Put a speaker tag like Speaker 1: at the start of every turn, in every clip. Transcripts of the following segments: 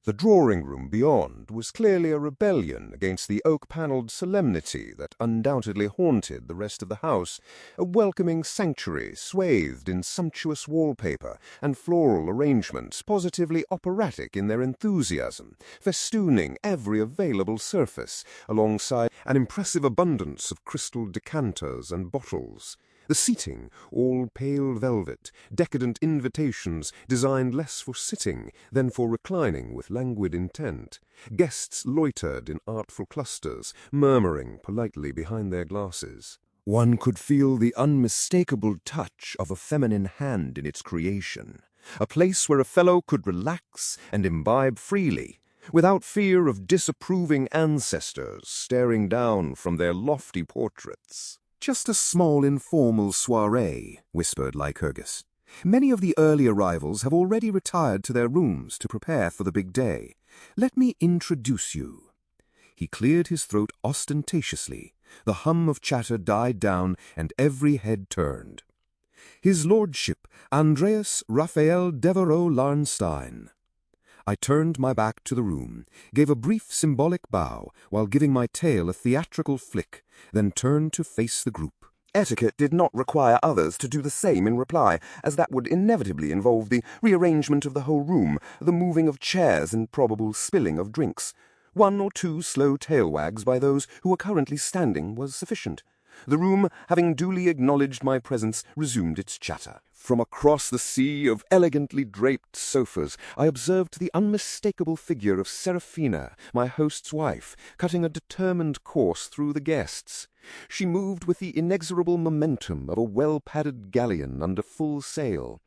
Speaker 1: The drawing-room beyond was clearly a rebellion against the oak-panelled solemnity that undoubtedly haunted the rest of the house, a welcoming sanctuary swathed in sumptuous wallpaper and floral arrangements positively operatic in their enthusiasm, festooning every available surface, alongside an impressive abundance of crystal decanters and bottles. The seating, all pale velvet, decadent invitations designed less for sitting than for reclining with languid intent. Guests loitered in artful clusters, murmuring politely behind their glasses. One could feel the unmistakable touch of a feminine hand in its creation, a place where a fellow could relax and imbibe freely, without fear of disapproving ancestors staring down from their lofty portraits. "Just a small informal soirée," whispered Lycurgus. "Many of the early arrivals have already retired to their rooms to prepare for the big day. Let me introduce you." He cleared his throat ostentatiously. The hum of chatter died down, and every head turned. "His Lordship, Andreas Raphael Devereux Larnstein." I turned my back to the room, gave a brief symbolic bow while giving my tail a theatrical flick, then turned to face the group. Etiquette did not require others to do the same in reply, as that would inevitably involve the rearrangement of the whole room, the moving of chairs, and probable spilling of drinks. 1 or 2 slow tail wags by those who were currently standing was sufficient. The room, having duly acknowledged my presence, resumed its chatter. From across the sea of elegantly draped sofas, I observed the unmistakable figure of Seraphina, my host's wife, cutting a determined course through the guests. She moved with the inexorable momentum of a well-padded galleon under full sail.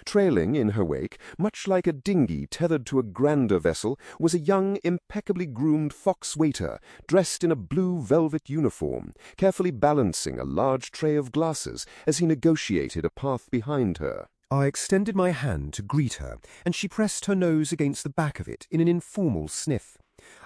Speaker 1: Trailing in her wake, much like a dinghy tethered to a grander vessel, was a young, impeccably groomed fox-waiter, dressed in a blue velvet uniform, carefully balancing a large tray of glasses as he negotiated a path behind her. I extended my hand to greet her, and she pressed her nose against the back of it in an informal sniff.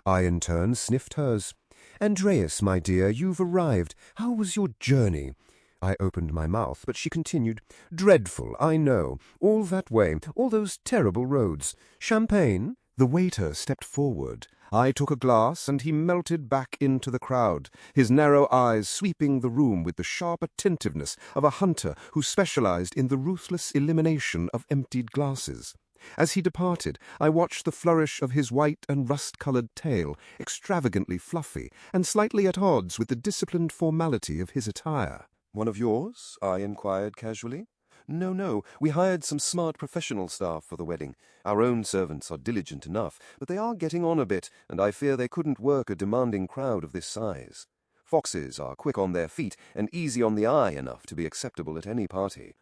Speaker 1: I in turn sniffed hers. "Andreas, my dear, you've arrived. How was your journey?" I opened my mouth, but she continued, "Dreadful, I know. All that way, all those terrible roads. Champagne?" The waiter stepped forward. I took a glass, and he melted back into the crowd, his narrow eyes sweeping the room with the sharp attentiveness of a hunter who specialized in the ruthless elimination of emptied glasses. As he departed, I watched the flourish of his white and rust-colored tail, extravagantly fluffy, and slightly at odds with the disciplined formality of his attire. "One of yours?" I inquired casually. No, we hired some smart professional staff for the wedding. Our own servants are diligent enough, but they are getting on a bit, and I fear they couldn't work a demanding crowd of this size. Foxes are quick on their feet and easy on the eye enough to be acceptable at any party."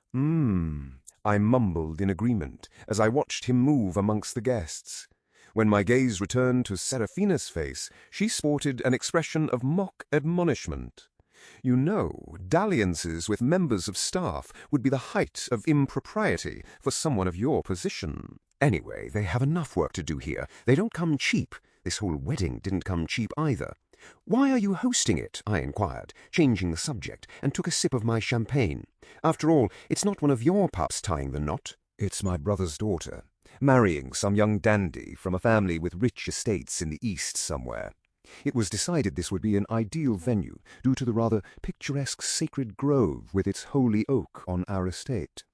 Speaker 1: I mumbled in agreement as I watched him move amongst the guests. When my gaze returned to Seraphina's face, she sported an expression of mock admonishment. "You know, dalliances with members of staff would be the height of impropriety for someone of your position. Anyway, they have enough work to do here. They don't come cheap. This whole wedding didn't come cheap either." "Why are you hosting it?" I inquired, changing the subject, and took a sip of my champagne. "After all, it's not one of your pups tying the knot." "It's my brother's daughter, marrying some young dandy from a family with rich estates in the East somewhere. It was decided this would be an ideal venue due to the rather picturesque sacred grove with its holy oak on our estate.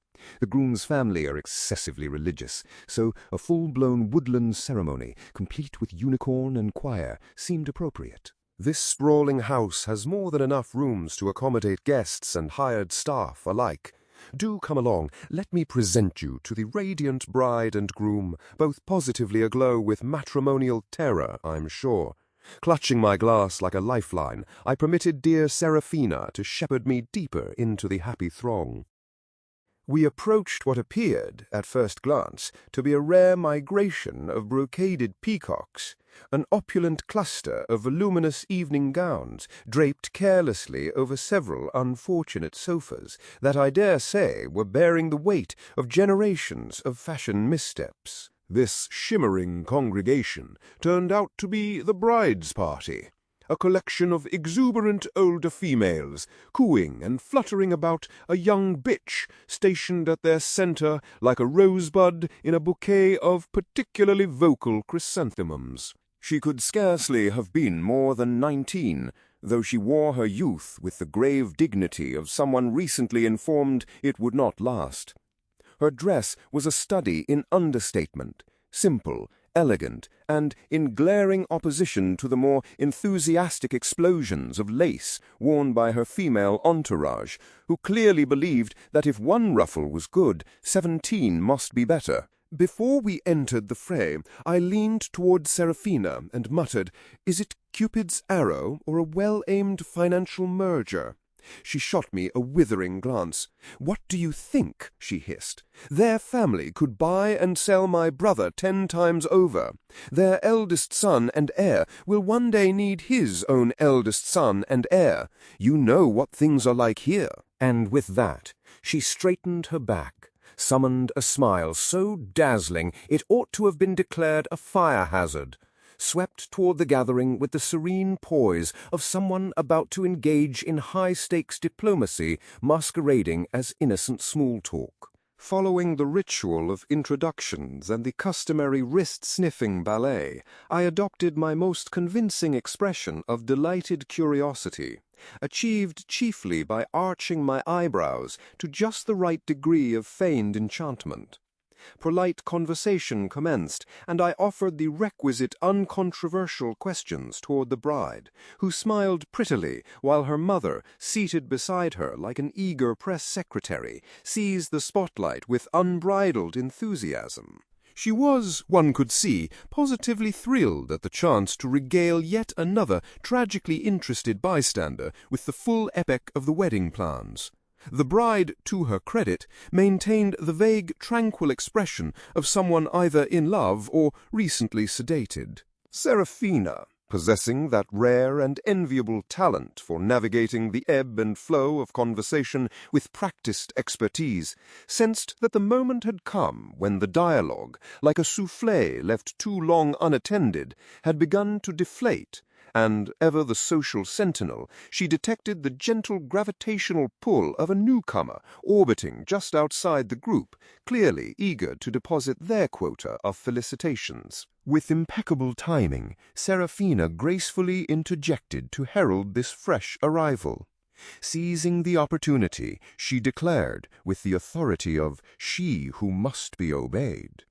Speaker 1: The groom's family are excessively religious, so a full-blown woodland ceremony, complete with unicorn and choir, seemed appropriate. This sprawling house has more than enough rooms to accommodate guests and hired staff alike. Do come along. Let me present you to the radiant bride and groom, both positively aglow with matrimonial terror, I'm sure." Clutching my glass like a lifeline, I permitted dear Seraphina to shepherd me deeper into the happy throng. We approached what appeared, at first glance, to be a rare migration of brocaded peacocks, an opulent cluster of voluminous evening gowns draped carelessly over several unfortunate sofas that I dare say were bearing the weight of generations of fashion missteps. This shimmering congregation turned out to be the bride's party. a collection of exuberant older females, cooing and fluttering about a young bitch stationed at their center like a rosebud in a bouquet of particularly vocal chrysanthemums. She could scarcely have been more than 19, though she wore her youth with the grave dignity of someone recently informed it would not last. Her dress was a study in understatement, simple, elegant, and in glaring opposition to the more enthusiastic explosions of lace worn by her female entourage, who clearly believed that if one ruffle was good, 17 must be better. Before we entered the fray, I leaned toward Seraphina and muttered, "Is it Cupid's arrow or a well-aimed financial merger?" She shot me a withering glance. "What do you think?" she hissed. "Their family could buy and sell my brother 10 times over. Their eldest son and heir will one day need his own eldest son and heir. You know what things are like here." And with that, she straightened her back, summoned a smile so dazzling it ought to have been declared a fire hazard, swept toward the gathering with the serene poise of someone about to engage in high-stakes diplomacy masquerading as innocent small talk. Following the ritual of introductions and the customary wrist-sniffing ballet, I adopted my most convincing expression of delighted curiosity, achieved chiefly by arching my eyebrows to just the right degree of feigned enchantment. Polite conversation commenced, and I offered the requisite uncontroversial questions toward the bride, who smiled prettily while her mother, seated beside her like an eager press secretary, seized the spotlight with unbridled enthusiasm. She was, one could see, positively thrilled at the chance to regale yet another tragically interested bystander with the full epic of the wedding plans. The bride, to her credit, maintained the vague, tranquil expression of someone either in love or recently sedated. Seraphina, possessing that rare and enviable talent for navigating the ebb and flow of conversation with practiced expertise, sensed that the moment had come when the dialogue, like a soufflé left too long unattended, had begun to deflate, and, ever the social sentinel, she detected the gentle gravitational pull of a newcomer orbiting just outside the group, clearly eager to deposit their quota of felicitations. With impeccable timing, Seraphina gracefully interjected to herald this fresh arrival. Seizing the opportunity, she declared, with the authority of she who must be obeyed,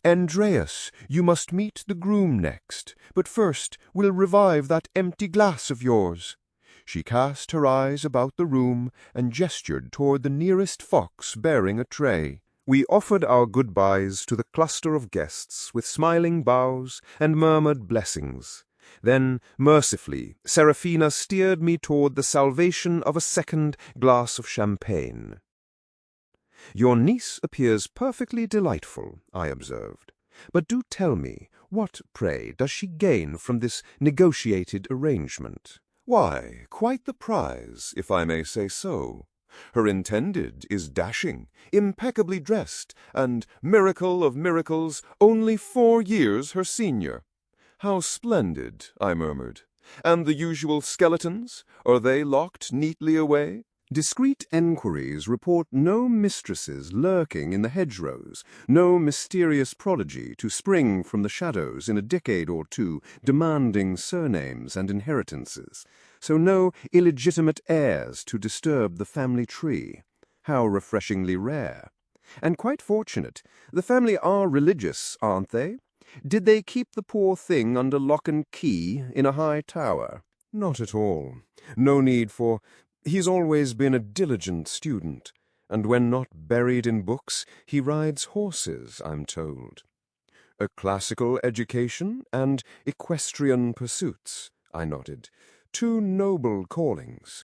Speaker 1: "Andreas, you must meet the groom next, but first we'll revive that empty glass of yours." She cast her eyes about the room and gestured toward the nearest fox bearing a tray. We offered our goodbyes to the cluster of guests with smiling bows and murmured blessings. Then, mercifully, Seraphina steered me toward the salvation of a second glass of champagne. "Your niece appears perfectly delightful," I observed. "But do tell me, what, pray, does she gain from this negotiated arrangement?" "Why, quite the prize, if I may say so. Her intended is dashing, impeccably dressed, and, miracle of miracles, only 4 years her senior." "How splendid," I murmured. "And the usual skeletons? Are they locked neatly away?" Discreet enquiries report no mistresses lurking in the hedgerows, no mysterious prodigy to spring from the shadows in a decade or two demanding surnames and inheritances, so no illegitimate heirs to disturb the family tree. How refreshingly rare. And quite fortunate. The family are religious, aren't they? Did they keep the poor thing under lock and key in a high tower? Not at all. No need for... He's always been a diligent student, and when not buried in books, he rides horses, I'm told. A classical education and equestrian pursuits, I nodded. 2 noble callings.